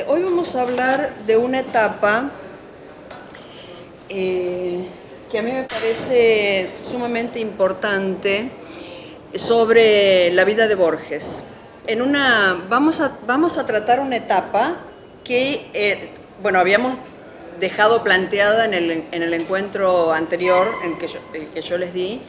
Hoy vamos a hablar de una etapa que a mí me parece sumamente importante sobre la vida de Borges. Vamos a tratar una etapa que, habíamos dejado planteada en el encuentro anterior el que yo les di,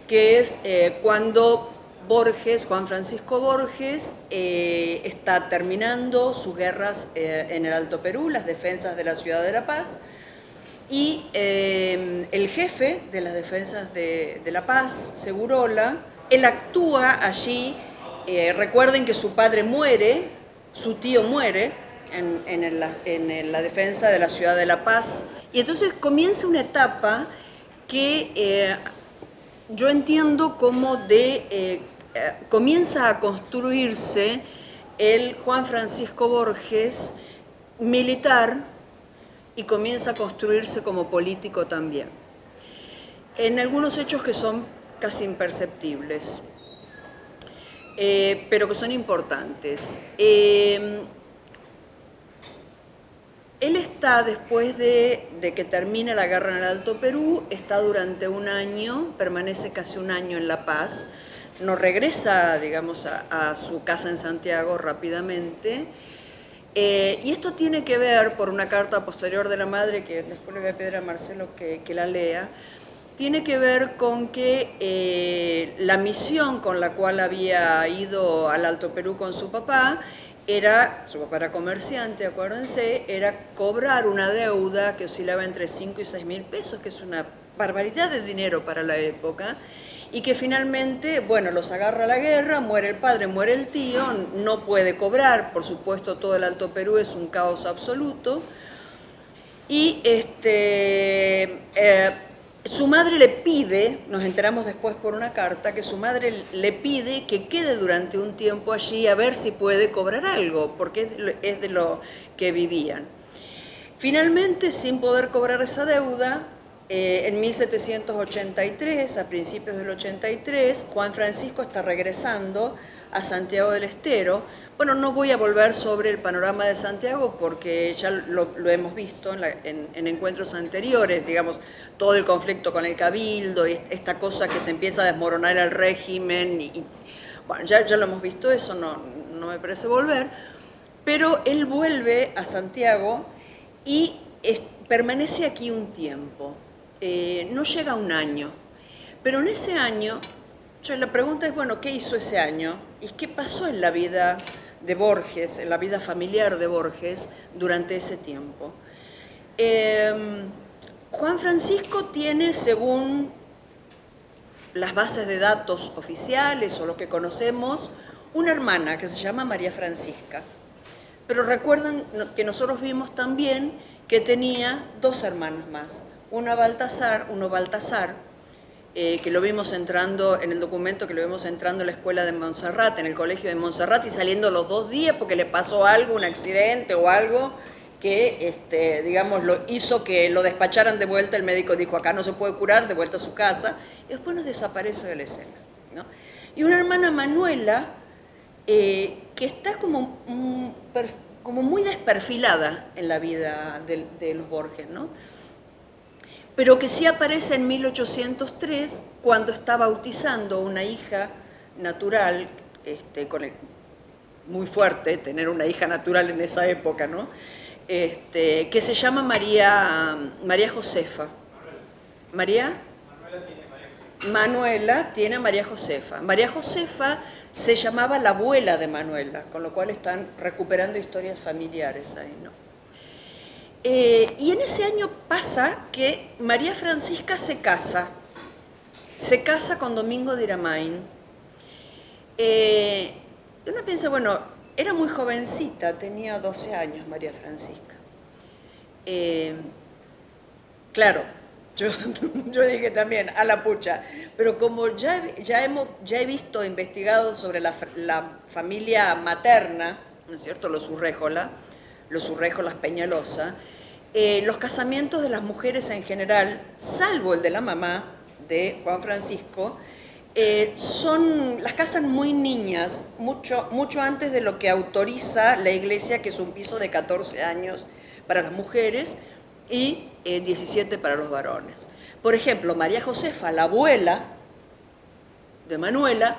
que es cuando Borges, Juan Francisco Borges, está terminando sus guerras en el Alto Perú, las defensas de la ciudad de La Paz, y el jefe de las defensas de La Paz, Segurola, él actúa allí. Recuerden que su padre muere, su tío muere en la defensa de la ciudad de La Paz, y entonces comienza una etapa que yo entiendo como comienza a construirse el Juan Francisco Borges militar y comienza a construirse como político también, en algunos hechos que son casi imperceptibles, pero que son importantes. Él está, después de que termina la guerra en el Alto Perú, está durante un año, permanece casi un año en La Paz, no regresa, digamos, a su casa en Santiago rápidamente, y esto tiene que ver, por una carta posterior de la madre, que después le voy a pedir a Marcelo que la lea, tiene que ver con que la misión con la cual había ido al Alto Perú con su papá era comerciante, acuérdense, era cobrar una deuda que oscilaba entre 5 y 6 mil pesos, que es una barbaridad de dinero para la época, y que finalmente, bueno, los agarra la guerra, muere el padre, muere el tío, no puede cobrar, por supuesto todo el Alto Perú es un caos absoluto, y su madre le pide, nos enteramos después por una carta, que su madre le pide que quede durante un tiempo allí a ver si puede cobrar algo, porque es de lo que vivían. Finalmente, sin poder cobrar esa deuda, en 1783, a principios del 83, Juan Francisco está regresando a Santiago del Estero. Bueno, no voy a volver sobre el panorama de Santiago porque ya lo hemos visto en encuentros anteriores, digamos, todo el conflicto con el Cabildo y esta cosa que se empieza a desmoronar el régimen. Bueno, ya lo hemos visto, eso no me parece volver, pero él vuelve a Santiago y permanece aquí un tiempo. No llega a un año, pero en ese año, la pregunta es, bueno, ¿qué hizo ese año? ¿Y qué pasó en la vida de Borges, en la vida familiar de Borges durante ese tiempo? Juan Francisco tiene, según las bases de datos oficiales o lo que conocemos, una hermana que se llama María Francisca. Pero recuerden que nosotros vimos también que tenía dos hermanos más, uno Baltasar, que lo vimos entrando en el documento, que lo vimos entrando en la escuela de Montserrat, en el colegio de Montserrat, y saliendo los 2 días porque le pasó algo, un accidente o algo que, digamos, lo hizo que lo despacharan de vuelta. El médico dijo, acá no se puede curar, de vuelta a su casa, y después nos desaparece de la escena, ¿no? Y una hermana, Manuela, que está como muy desperfilada en la vida de los Borges, ¿no? Pero que sí aparece en 1803, cuando está bautizando una hija natural, muy fuerte tener una hija natural en esa época, ¿no? Que se llama María Josefa. Manuela tiene a María Josefa. María Josefa se llamaba la abuela de Manuela, con lo cual están recuperando historias familiares ahí, ¿no? Y en ese año pasa que María Francisca se casa con Domingo de Iramain. Uno piensa, bueno, era muy jovencita, tenía 12 años María Francisca. Claro, yo dije también, a la pucha, pero como ya he visto, investigado sobre la familia materna, ¿no es cierto?, los Urréjolas Peñalosa, los casamientos de las mujeres en general, salvo el de la mamá de Juan Francisco, Las casan muy niñas, mucho antes de lo que autoriza la iglesia, que es un piso de 14 años para las mujeres y 17 para los varones. Por ejemplo, María Josefa, la abuela de Manuela,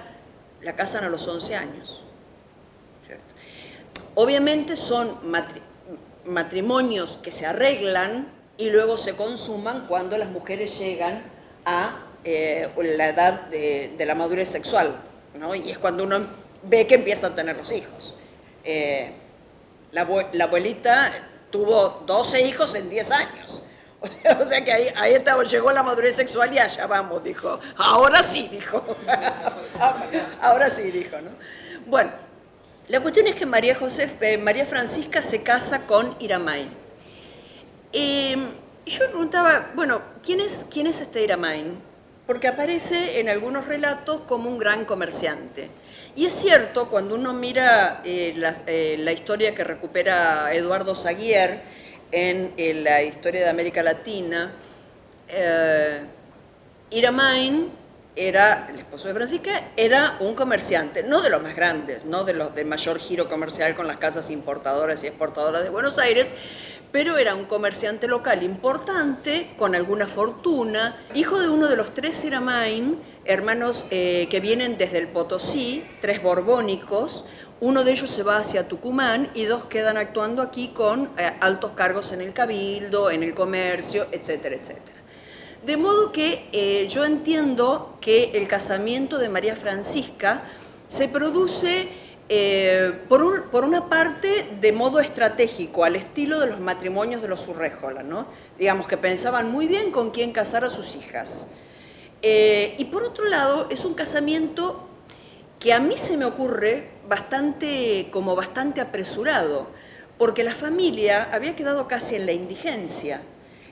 la casan a los 11 años. ¿Cierto? Obviamente son matrimonios que se arreglan y luego se consuman cuando las mujeres llegan a la edad de la madurez sexual, ¿no? Y es cuando uno ve que empieza a tener los hijos. La abuelita tuvo 12 hijos en 10 años. O sea que ahí llegó la madurez sexual y allá vamos, dijo. Ahora sí, dijo. Ahora sí, dijo, ¿no? Bueno, la cuestión es que María Francisca se casa con Iramain. Y yo me preguntaba, bueno, ¿quién es este Iramain? Porque aparece en algunos relatos como un gran comerciante. Y es cierto, cuando uno mira la historia que recupera Eduardo Zaguier en la historia de América Latina, Iramain era, el esposo de Francisca, era un comerciante, no de los más grandes, no de los de mayor giro comercial con las casas importadoras y exportadoras de Buenos Aires, pero era un comerciante local importante, con alguna fortuna, hijo de uno de los 3 Iramain, hermanos que vienen desde el Potosí, 3 borbónicos. Uno de ellos se va hacia Tucumán y 2 quedan actuando aquí con altos cargos en el cabildo, en el comercio, etcétera, etcétera. De modo que yo entiendo que el casamiento de María Francisca se produce por una parte de modo estratégico, al estilo de los matrimonios de los Urréjola, ¿no? Digamos que pensaban muy bien con quién casar a sus hijas. Y por otro lado, es un casamiento que a mí se me ocurre bastante apresurado, porque la familia había quedado casi en la indigencia.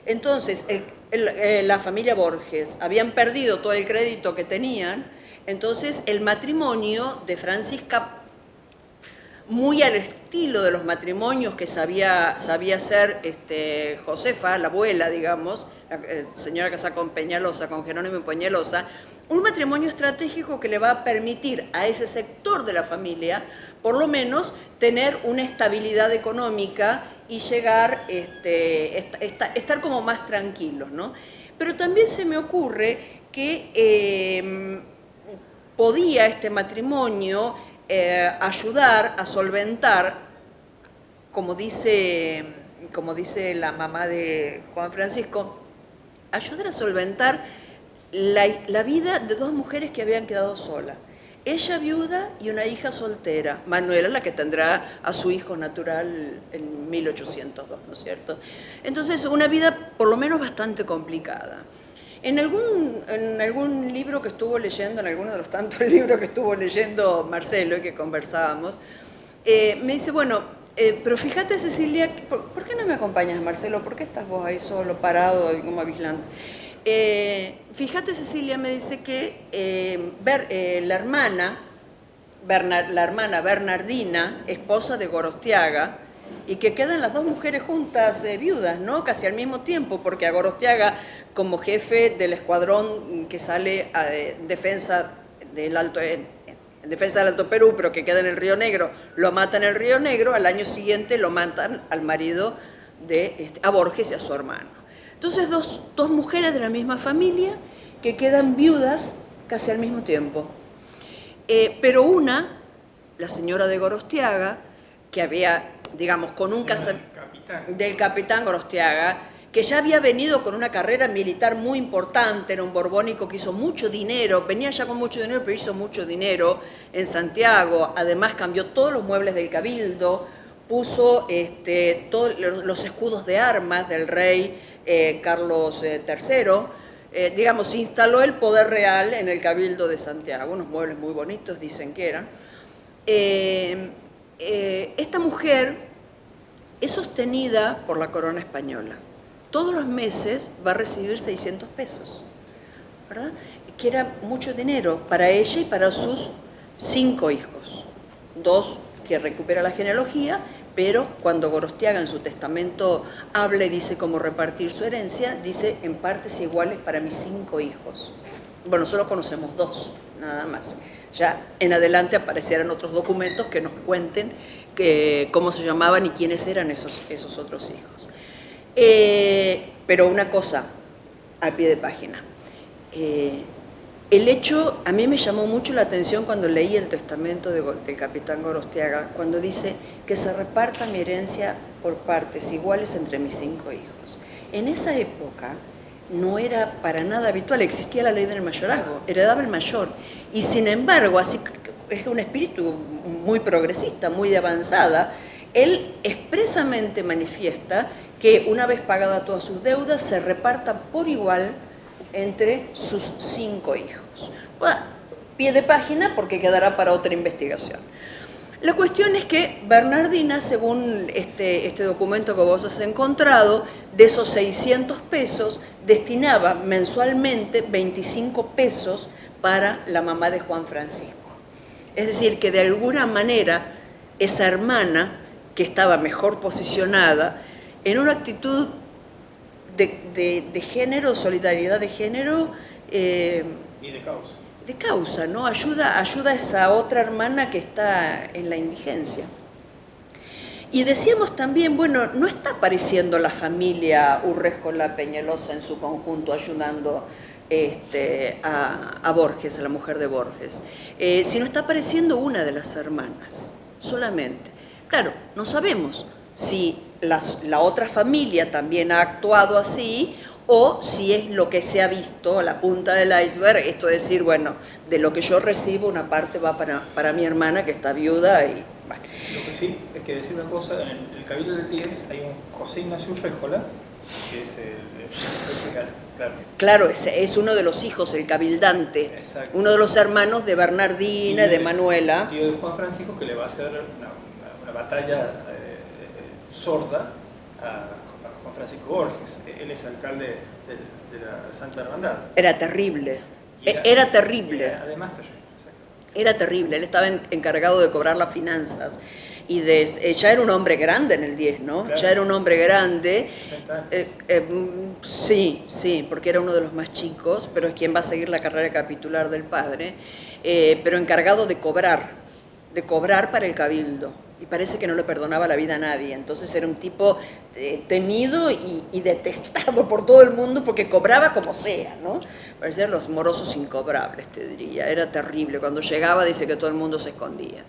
Entonces, la familia Borges habían perdido todo el crédito que tenían, entonces el matrimonio de Francisca, muy al estilo de los matrimonios que sabía hacer Josefa, la abuela, digamos, la señora casada con Peñalosa, con Jerónimo Peñalosa, un matrimonio estratégico que le va a permitir a ese sector de la familia, por lo menos, tener una estabilidad económica y llegar, estar como más tranquilos, ¿no? Pero también se me ocurre que podía este matrimonio ayudar a solventar, como dice la mamá de Juan Francisco, ayudar a solventar la vida de 2 mujeres que habían quedado solas. Ella viuda y una hija soltera, Manuela, la que tendrá a su hijo natural en 1802, ¿no es cierto? Entonces, una vida por lo menos bastante complicada. En algún libro que estuvo leyendo, en alguno de los tantos libros que estuvo leyendo Marcelo y que conversábamos, me dice, bueno, pero fíjate, Cecilia, ¿por qué no me acompañas, Marcelo? ¿Por qué estás vos ahí solo, parado y como vigilante? Fíjate, Cecilia, me dice que la hermana Bernardina, esposa de Gorostiaga, y que quedan las 2 mujeres juntas, viudas, ¿no? Casi al mismo tiempo, porque a Gorostiaga, como jefe del escuadrón que sale en defensa del Alto Perú, pero que queda en el Río Negro, lo matan en el Río Negro, al año siguiente lo matan al marido a Borges y a su hermano. Entonces, dos mujeres de la misma familia que quedan viudas casi al mismo tiempo. Pero una, la señora de Gorostiaga, que había, digamos, con un del capitán Gorostiaga, que ya había venido con una carrera militar muy importante, era un borbónico que hizo mucho dinero, venía ya con mucho dinero, pero hizo mucho dinero en Santiago, además cambió todos los muebles del cabildo, puso todos los escudos de armas del rey Carlos III, digamos, instaló el poder real en el cabildo de Santiago, unos muebles muy bonitos dicen que eran. Esta mujer es sostenida por la corona española. Todos los meses va a recibir 600 pesos, ¿verdad? Que era mucho dinero para ella y para sus 5 hijos. 2 que recupera la genealogía, pero cuando Gorostiaga en su testamento habla y dice cómo repartir su herencia, dice en partes iguales para mis 5 hijos. Bueno, nosotros conocemos 2, nada más. Ya en adelante aparecerán otros documentos que nos cuenten cómo se llamaban y quiénes eran esos otros hijos. Pero una cosa, al pie de página. El hecho, a mí me llamó mucho la atención cuando leí el testamento del capitán Gorostiaga, cuando dice que se reparta mi herencia por partes iguales entre mis 5 hijos. En esa época no era para nada habitual, existía la ley del mayorazgo, heredaba el mayor, y sin embargo, así es un espíritu muy progresista, muy de avanzada, él expresamente manifiesta que una vez pagadas todas sus deudas, se reparta por igual entre sus 5 hijos. Bueno, pie de página porque quedará para otra investigación. La cuestión es que Bernardina, según este documento que vos has encontrado, de esos 600 pesos, destinaba mensualmente 25 pesos para la mamá de Juan Francisco. Es decir, que de alguna manera esa hermana, que estaba mejor posicionada, en una actitud de género, solidaridad de género, y de causa. De causa, ¿no? Ayuda a esa otra hermana que está en la indigencia. Y decíamos también, bueno, no está apareciendo la familia Urréjola Peñalosa en su conjunto ayudando a Borges, a la mujer de Borges, sino está apareciendo una de las hermanas, solamente. Claro, no sabemos si la otra familia también ha actuado así, o si es lo que se ha visto, la punta del iceberg, esto es decir, bueno, de lo que yo recibo, una parte va para mi hermana que está viuda y bueno. Lo que sí, hay que decir una cosa, en el Cabildo del 10 hay un José Ignacio Urréjola, que es claro. Claro, es uno de los hijos, el cabildante, exacto, uno de los hermanos de Bernardina y de Manuela. Tío de Juan Francisco, que le va a hacer una batalla sorda a Juan Francisco Borges. Él es alcalde de la Santa Hermandad. Era terrible, era terrible. Además terrible. Era terrible, él estaba encargado de cobrar las finanzas. Y ya era un hombre grande en el 10, ¿no? Claro. Ya era un hombre grande. Sí, porque era uno de los más chicos, pero es quien va a seguir la carrera capitular del padre, pero encargado de cobrar para el cabildo. Y parece que no le perdonaba la vida a nadie. Entonces era un tipo temido y detestado por todo el mundo porque cobraba como sea, ¿no? Parecían los morosos incobrables, te diría. Era terrible. Cuando llegaba dice que todo el mundo se escondía.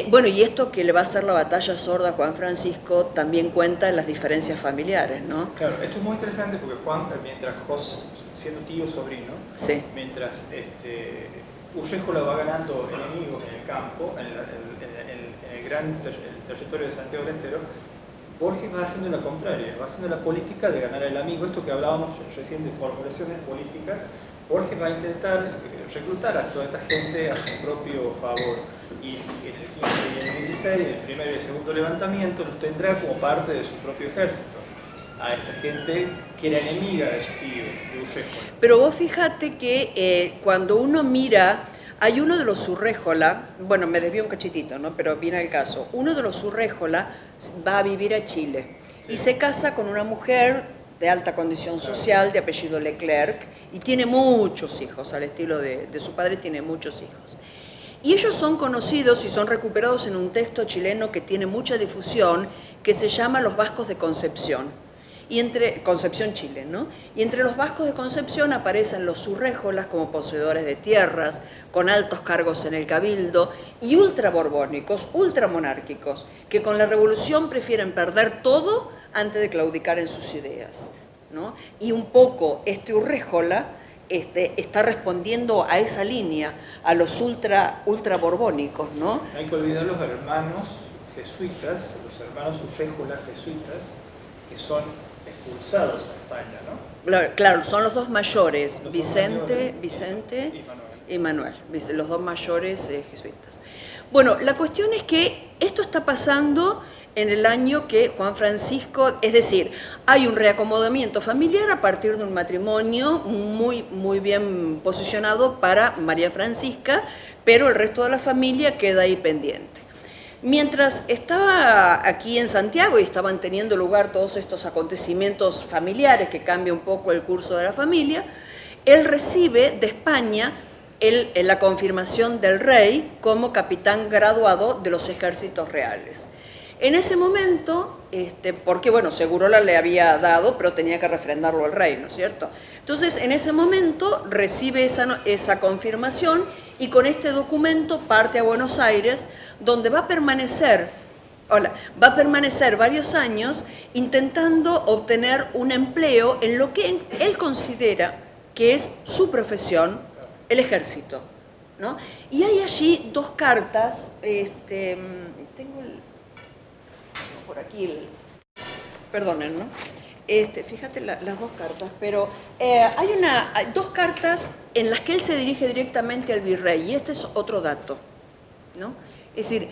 Bueno, y esto que le va a hacer la batalla sorda a Juan Francisco también cuenta en las diferencias familiares, ¿no? Claro, esto es muy interesante porque Juan, mientras Jos, siendo tío sobrino, sí, mientras Urréjola va ganando enemigos en el campo, en el gran territorio de Santiago del Estero, Borges va haciendo la contraria, va haciendo la política de ganar al amigo. Esto que hablábamos recién de formulaciones políticas, Borges va a intentar reclutar a toda esta gente a su propio favor. Y en el 15 y en el 16, en el primer y el segundo levantamiento, los tendrá como parte de su propio ejército. A esta gente que era enemiga de su tío, de Urréjola. Pero vos fíjate que cuando uno mira, hay uno de los Urréjola, bueno, me desvío un cachitito, ¿no? Pero viene al caso. Uno de los Urréjola va a vivir a Chile, sí, y se casa con una mujer de alta condición social, de apellido Leclerc, y tiene muchos hijos, al estilo de su padre, tiene muchos hijos. Y ellos son conocidos y son recuperados en un texto chileno que tiene mucha difusión, que se llama Los Vascos de Concepción, Concepción, Chile, ¿no? Y entre los vascos de Concepción aparecen los Urréjolas como poseedores de tierras, con altos cargos en el cabildo, y ultraborbónicos, ultramonárquicos, que con la revolución prefieren perder todo antes de claudicar en sus ideas, ¿no? Y un poco este Urréjola está respondiendo a esa línea, a los ultraborbónicos, ¿no? No hay que olvidar los hermanos jesuitas, los hermanos Urréjola jesuitas, que son expulsados a España, ¿no? Claro, son los dos mayores, Vicente y Manuel, los dos mayores jesuitas. Bueno, la cuestión es que esto está pasando en el año que Juan Francisco, es decir, hay un reacomodamiento familiar a partir de un matrimonio muy bien posicionado para María Francisca, pero el resto de la familia queda ahí pendiente. Mientras estaba aquí en Santiago y estaban teniendo lugar todos estos acontecimientos familiares que cambian un poco el curso de la familia, él recibe de España la confirmación del rey como capitán graduado de los ejércitos reales. En ese momento, porque bueno, Segurola le había dado, pero tenía que refrendarlo el rey, ¿no es cierto? Entonces, en ese momento recibe esa confirmación y con este documento parte a Buenos Aires, donde va a permanecer varios años intentando obtener un empleo en lo que él considera que es su profesión, el ejército, ¿no? Y hay allí dos cartas, tengo por aquí, perdonen, ¿no? Fíjate las dos cartas, pero hay dos cartas en las que él se dirige directamente al virrey, y este es otro dato, ¿no? Es decir,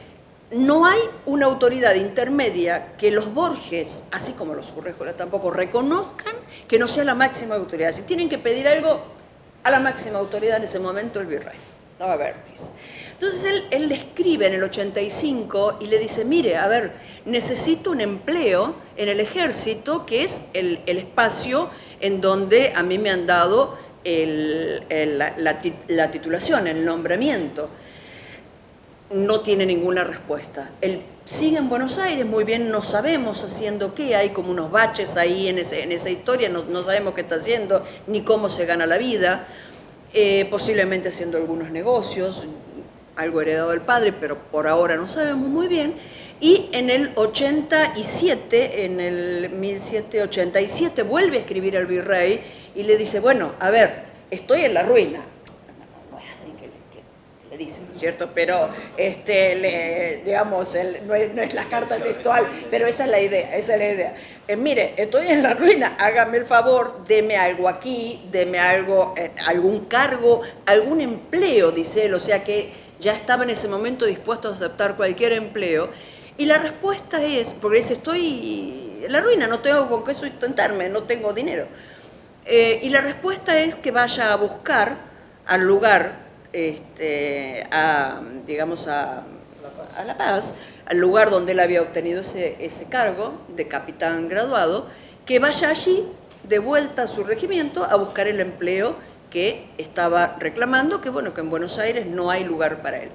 no hay una autoridad intermedia que los Borges, así como los Urréjola tampoco, reconozcan que no sea la máxima autoridad. Si tienen que pedir algo a la máxima autoridad en ese momento, el virrey, estaba Vértiz. Entonces él le escribe en el 85 y le dice, mire, a ver, necesito un empleo en el ejército, que es el espacio en donde a mí me han dado la titulación, el nombramiento. No tiene ninguna respuesta. Él sigue en Buenos Aires, muy bien, no sabemos haciendo qué, hay como unos baches ahí en esa historia, no sabemos qué está haciendo, ni cómo se gana la vida, posiblemente haciendo algunos negocios, algo heredado del padre, pero por ahora no sabemos muy bien. Y en el 87, en el 1787, vuelve a escribir al virrey y le dice, bueno, a ver, estoy en la ruina. Dice, ¿no es cierto? Pero, digamos, no es la carta textual, pero esa es la idea, mire, estoy en la ruina, hágame el favor, deme algo aquí, deme algo, algún cargo, algún empleo, dice él, o sea que ya estaba en ese momento dispuesto a aceptar cualquier empleo, y la respuesta es, porque dice, estoy en la ruina, no tengo con qué sustentarme, no tengo dinero, y la respuesta es que vaya a buscar al lugar, a La Paz, al lugar donde él había obtenido ese cargo de capitán graduado, que vaya allí de vuelta a su regimiento a buscar el empleo que estaba reclamando, que bueno, que en Buenos Aires no hay lugar para él.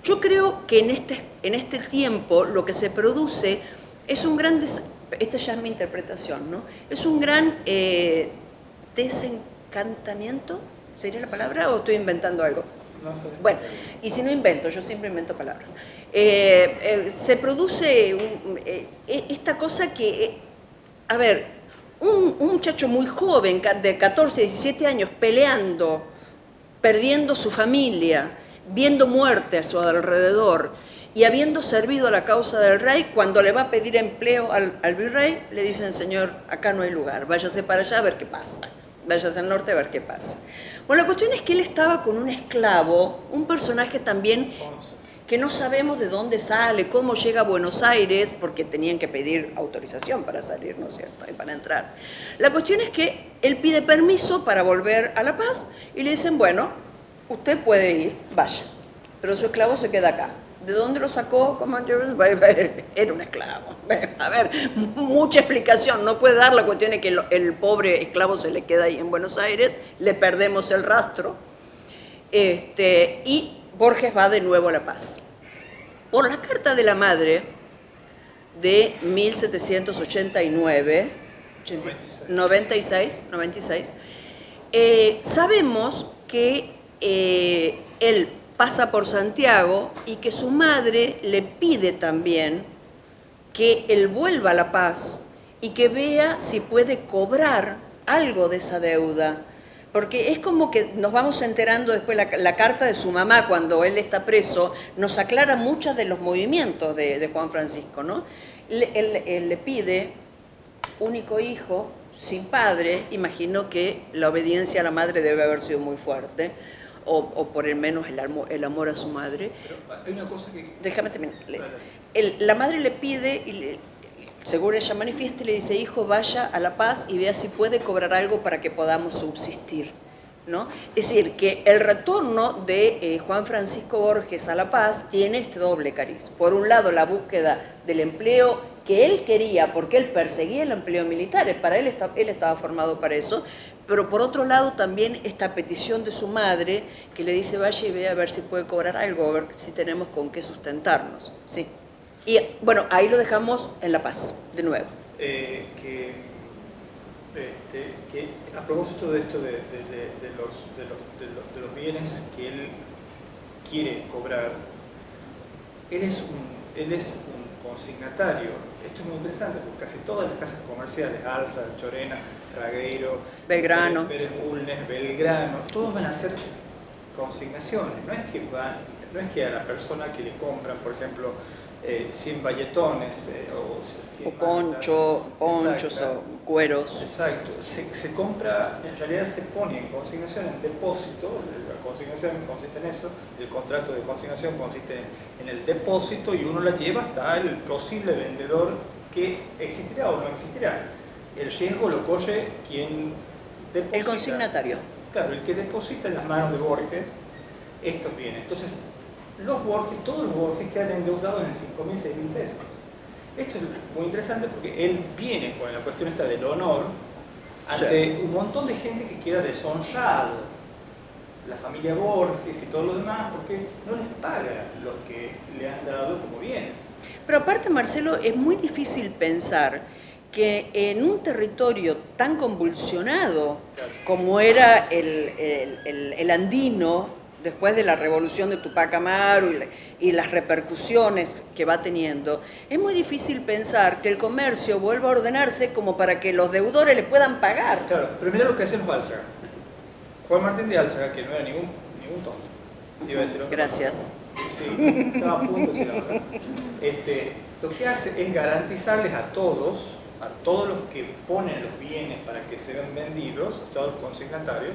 Yo creo que en este tiempo lo que se produce es un gran, esta ya es mi interpretación, ¿no? Es un gran desencantamiento, ¿sería la palabra o estoy inventando algo? Bueno, y si no invento, yo siempre invento palabras. Se produce esta cosa que, a ver, un muchacho muy joven, de 14, 17 años, peleando, perdiendo su familia, viendo muerte a su alrededor y habiendo servido a la causa del rey, cuando le va a pedir empleo al virrey, le dicen, señor, acá no hay lugar, váyase para allá a ver qué pasa, váyase al norte a ver qué pasa. Bueno, la cuestión es que él estaba con un esclavo, un personaje también que no sabemos de dónde sale, cómo llega a Buenos Aires, porque tenían que pedir autorización para salir, ¿no es cierto?, y para entrar. La cuestión es que él pide permiso para volver a La Paz y le dicen, bueno, usted puede ir, vaya, pero su esclavo se queda acá. ¿De dónde lo sacó? Era un esclavo. A ver, mucha explicación no puede dar. La cuestión es que el pobre esclavo se le queda ahí en Buenos Aires, le perdemos el rastro, y Borges va de nuevo a La Paz. Por la carta de la madre de 1789, 96, sabemos que él pasa por Santiago y que su madre le pide también que él vuelva a La Paz y que vea si puede cobrar algo de esa deuda. Porque es como que nos vamos enterando después, la carta de su mamá cuando él está preso, nos aclara muchos de los movimientos de Juan Francisco, ¿no? Él le pide, único hijo, sin padre, imagino que la obediencia a la madre debe haber sido muy fuerte, o por el menos el amor a su madre. Pero hay una cosa que... Déjame terminar. La madre le pide, y según ella manifiesta, le dice, hijo, vaya a La Paz y vea si puede cobrar algo para que podamos subsistir, ¿no? Es decir, que el retorno de Juan Francisco Borges a La Paz tiene este doble cariz. Por un lado, la búsqueda del empleo que él quería, porque él perseguía el empleo militar, para él estaba formado para eso, Pero por otro lado también esta petición de su madre que le dice vaya y ve a ver si puede cobrar algo, a ver si tenemos con qué sustentarnos. Sí. Y bueno, ahí lo dejamos en La Paz, de nuevo. Que a propósito de esto de los bienes que él quiere cobrar, él es un consignatario. Esto es muy interesante porque casi todas las casas comerciales, Alza, Chorena, Fragueiro, Belgrano, Pérez Bulnes, Belgrano, todos van a hacer consignaciones. No es que a la persona que le compran, por ejemplo, 100 bayetones o 100 ponchos o cueros. Exacto, se compra, en realidad se pone en consignación, en depósito. La consignación consiste en eso, el contrato de consignación consiste en el depósito y uno la lleva hasta el posible vendedor que existirá o no existirá. El riesgo lo corre quien deposita. El consignatario. Claro, el que deposita en las manos de Borges estos bienes. Entonces, todos los Borges quedan endeudados en 5.000, 6.000 pesos. Esto es muy interesante porque él viene con la cuestión esta del honor ante un montón de gente que queda deshonrado. La familia Borges y todo lo demás, porque no les paga lo que le han dado como bienes. Pero aparte, Marcelo, es muy difícil pensar que en un territorio tan convulsionado como era el andino, después de la revolución de Tupac Amaru y las repercusiones que va teniendo, es muy difícil pensar que el comercio vuelva a ordenarse como para que los deudores le puedan pagar. Claro, pero mira lo que hacen los Álzaga. Juan Martín de Álzaga, que no era ningún tonto, iba a decir otra Gracias. cosa. Sí, estaba a punto de decir la verdad. Lo que hace es garantizarles a todos los que ponen los bienes para que sean vendidos, a todos los consignatarios,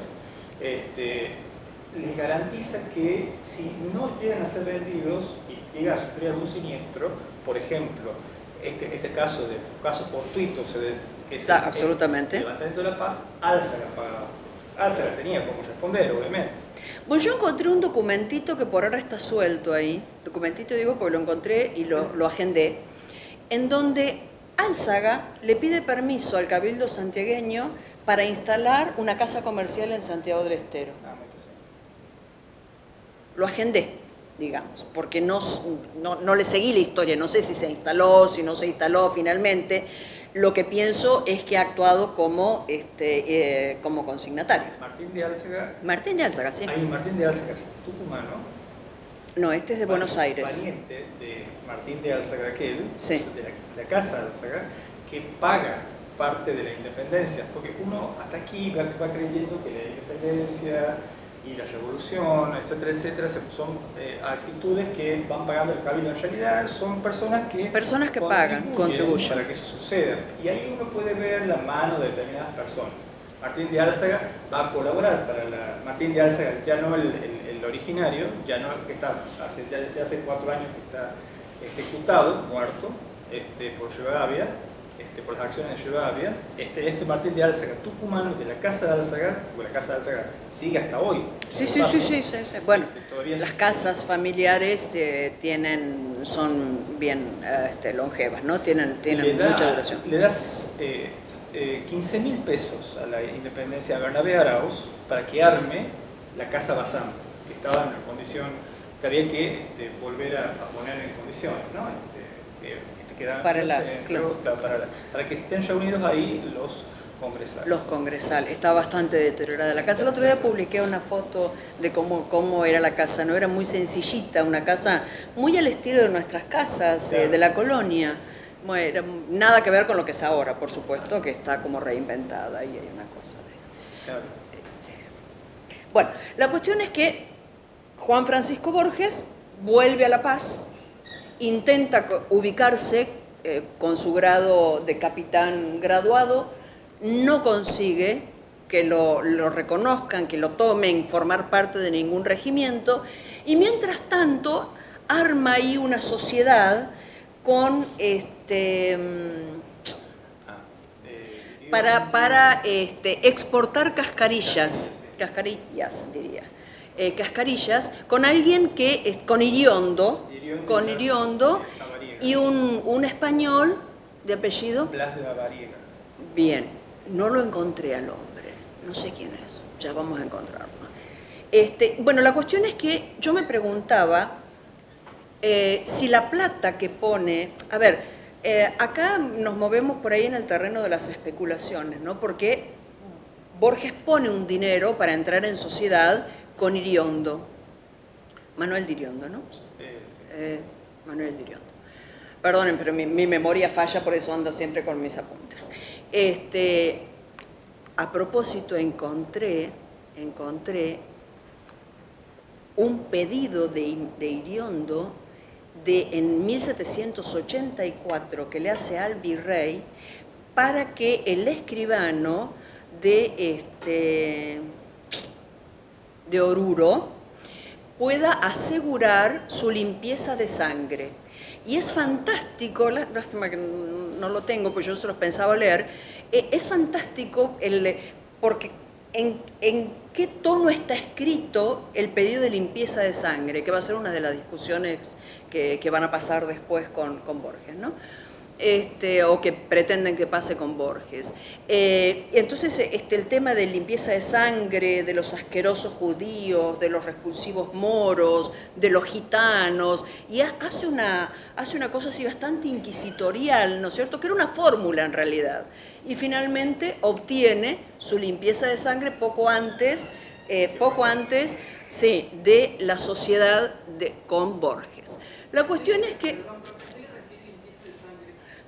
les garantiza que si no llegan a ser vendidos y llega a sufrir algún siniestro, por ejemplo, este caso fortuito absolutamente. El levantamiento de La Paz, Álzaga pagaba. Álzaga tenía como responder, obviamente. Pues yo encontré un documentito que por ahora está suelto ahí, documentito digo porque lo encontré y lo agendé, en donde Álzaga le pide permiso al Cabildo santiagueño para instalar una casa comercial en Santiago del Estero. Lo agendé, digamos, porque no le seguí la historia, no sé si se instaló, si no se instaló finalmente. Lo que pienso es que ha actuado como consignatario. Martín de Álzaga. Martín de Álzaga, sí. Hay un Martín de Álzaga tucumano. No, este es de Buenos Aires. Pariente de Martín de Álzaga aquel, sí. de la casa Álzaga, que paga parte de la independencia, porque uno hasta aquí va creyendo que la independencia y la revolución, etcétera, etcétera, son actitudes que van pagando el cabildo. En realidad son personas que pagan, contribuyen para que eso suceda. Y ahí uno puede ver la mano de determinadas personas. Martín de Álzaga va a colaborar Martín de Álzaga, ya no el originario, ya no que está desde hace 4 años que está ejecutado, muerto, por Rivadavia, por las acciones de Rivadavia. Martín de Álzaga, tucumano, de la casa de Álzaga, porque la casa de Álzaga sigue hasta hoy. Sí. Bueno, las casas familiares son bien longevas, ¿no? Tienen mucha duración. Le das 15.000 pesos a la Independencia de Bernabé Arauz para que arme la casa Bazán, que estaba en una condición que había que volver a poner en condiciones, ¿no? Para que estén reunidos ahí los congresales. Los congresales. Está bastante deteriorada la casa. El otro día publiqué una foto de cómo era la casa. No era muy sencillita, una casa muy al estilo de nuestras casas, claro, de la colonia. Bueno, nada que ver con lo que es ahora, por supuesto, que está como reinventada y hay una cosa de... Claro. Bueno, la cuestión es que Juan Francisco Borges vuelve a La Paz, intenta ubicarse con su grado de capitán graduado, no consigue que lo reconozcan, que lo tomen, formar parte de ningún regimiento, y mientras tanto arma ahí una sociedad con para exportar cascarillas diría. Cascarillas con alguien con Iriondo y un español de apellido Blas de la Variega. Bien, no lo encontré al hombre. no sé quién es, ya vamos a encontrarlo. Bueno, la cuestión es que yo me preguntaba si la plata que pone, a ver, acá nos movemos por ahí en el terreno de las especulaciones, ¿no? Porque Borges pone un dinero para entrar en sociedad con Iriondo, Manuel de Iriondo, ¿no? Manuel de Iriondo. Perdonen, pero mi memoria falla, por eso ando siempre con mis apuntes. A propósito, encontré un pedido de Iriondo en 1784 que le hace al virrey para que el escribano de Oruro pueda asegurar su limpieza de sangre. Y es fantástico, lástima que no lo tengo, pues yo se los pensaba leer, es fantástico porque en qué tono está escrito el pedido de limpieza de sangre, que va a ser una de las discusiones que van a pasar después con Borges, ¿no? O que pretenden que pase con Borges. Entonces, el tema de limpieza de sangre, de los asquerosos judíos, de los repulsivos moros, de los gitanos, y hace una cosa así bastante inquisitorial, ¿no es cierto?, que era una fórmula en realidad. Y finalmente obtiene su limpieza de sangre poco antes sí, de la sociedad con Borges. La cuestión es que...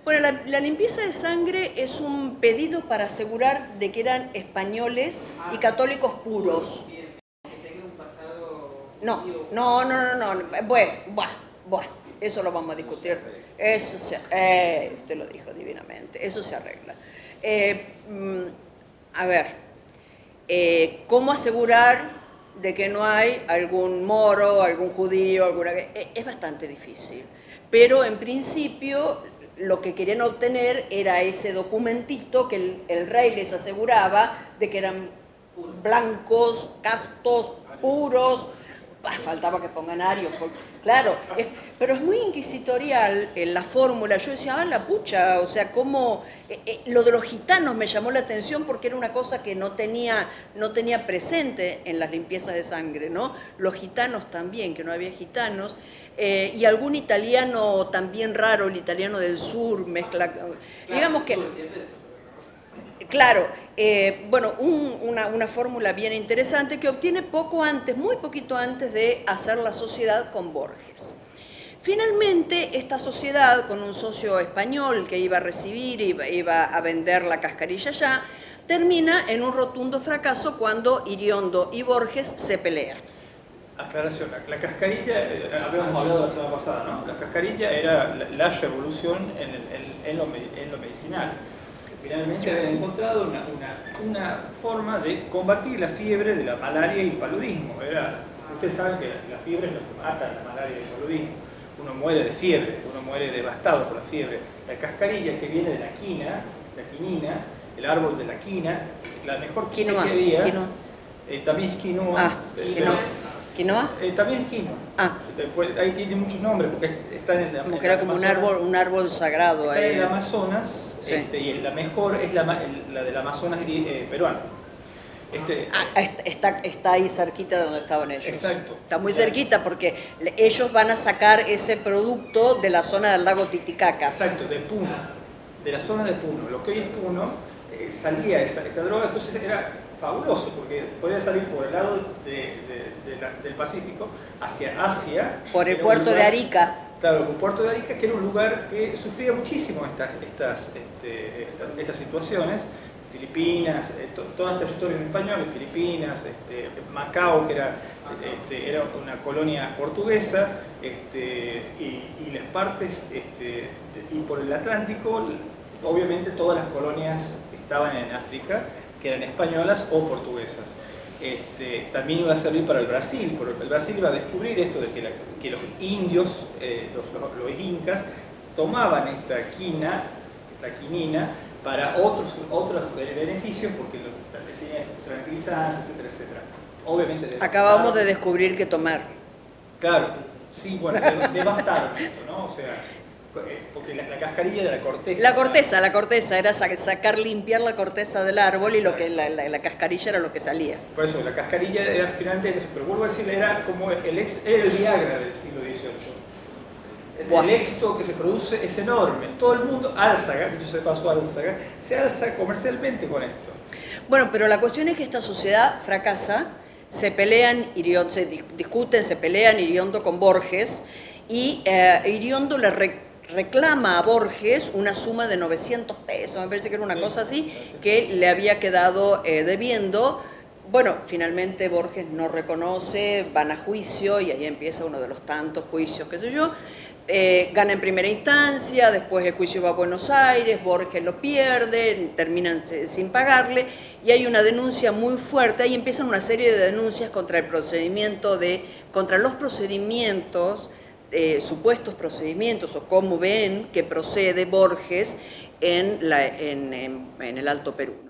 Bueno, la limpieza de sangre es un pedido para asegurar de que eran españoles y católicos puros. No. Bueno, eso lo vamos a discutir. Eso usted lo dijo divinamente, eso se arregla. A ver, ¿cómo asegurar de que no hay algún moro, algún judío, es bastante difícil. Pero en principio lo que querían obtener era ese documentito que el rey les aseguraba de que eran blancos, castos, puros. Faltaba que pongan arios, claro, pero es muy inquisitorial la fórmula. Yo decía, la pucha, o sea, cómo lo de los gitanos me llamó la atención porque era una cosa que no tenía presente en las limpiezas de sangre, ¿no? Los gitanos también, que no había gitanos, y algún italiano también raro, el italiano del sur, mezcla, digamos que... Claro, bueno, una fórmula bien interesante que obtiene poco antes, muy poquito antes de hacer la sociedad con Borges. Finalmente, esta sociedad, con un socio español que iba a recibir, iba a vender la cascarilla allá, termina en un rotundo fracaso cuando Iriondo y Borges se pelean. Aclaración, la cascarilla, habíamos hablado la semana pasada, ¿no? La cascarilla era la revolución en lo medicinal. Finalmente habían encontrado una forma de combatir la fiebre de la malaria y el paludismo. Ustedes saben que la fiebre es lo que mata la malaria y el paludismo. Uno muere de fiebre, uno muere devastado por la fiebre. La cascarilla, que viene de la quinina, el árbol de la quina, la mejor quina que había, también es quinoa. ¿Quinoa? También es quinoa. Después, ahí tiene muchos nombres porque están en como que era como un árbol sagrado. Está ahí. En el Amazonas, sí. Y la mejor es la del Amazonas peruano. Está ahí cerquita de donde estaban ellos. Exacto. Está muy cerquita porque ellos van a sacar ese producto de la zona del lago Titicaca. Exacto, de Puno, de la zona de Puno. Lo que hoy es Puno, salía esta droga, entonces era fabuloso porque podía salir por el lado del Pacífico hacia Asia. Por el puerto de Arica. Claro, el puerto de Arica, que era un lugar que sufría muchísimo estas situaciones. Filipinas, todas las territorios españoles, Filipinas, Macao, que era una colonia portuguesa, y las partes, y por el Atlántico, obviamente todas las colonias estaban en África, que eran españolas o portuguesas. También iba a servir para el Brasil, porque el Brasil iba a descubrir esto de que los indios, los incas, tomaban esta la quinina, para otros beneficios, porque tenía tranquilizantes, etcétera, etcétera. Obviamente acabamos de descubrir que tomar. Claro, sí, bueno, devastaron esto, ¿no? O sea, Porque la cascarilla era la corteza. La corteza, era limpiar la corteza del árbol y lo que la cascarilla era lo que salía. Por eso, la cascarilla era finalmente, pero vuelvo a decir, era como el Viagra del siglo XVIII. El éxito que se produce es enorme. Todo el mundo, Álzaga, dicho sea de paso Álzaga, se alza comercialmente con esto. Bueno, pero la cuestión es que esta sociedad fracasa, se pelean, se discuten, se pelean Iriondo con Borges, y Iriondo le reclama a Borges una suma de 900 pesos, me parece que era una cosa así, que le había quedado debiendo. Bueno, finalmente Borges no reconoce, van a juicio y ahí empieza uno de los tantos juicios, qué sé yo. Gana en primera instancia, después el juicio va a Buenos Aires, Borges lo pierde, terminan sin pagarle y hay una denuncia muy fuerte. Ahí empiezan una serie de denuncias contra el procedimiento contra los procedimientos, supuestos procedimientos o cómo ven que procede Borges en el Alto Perú.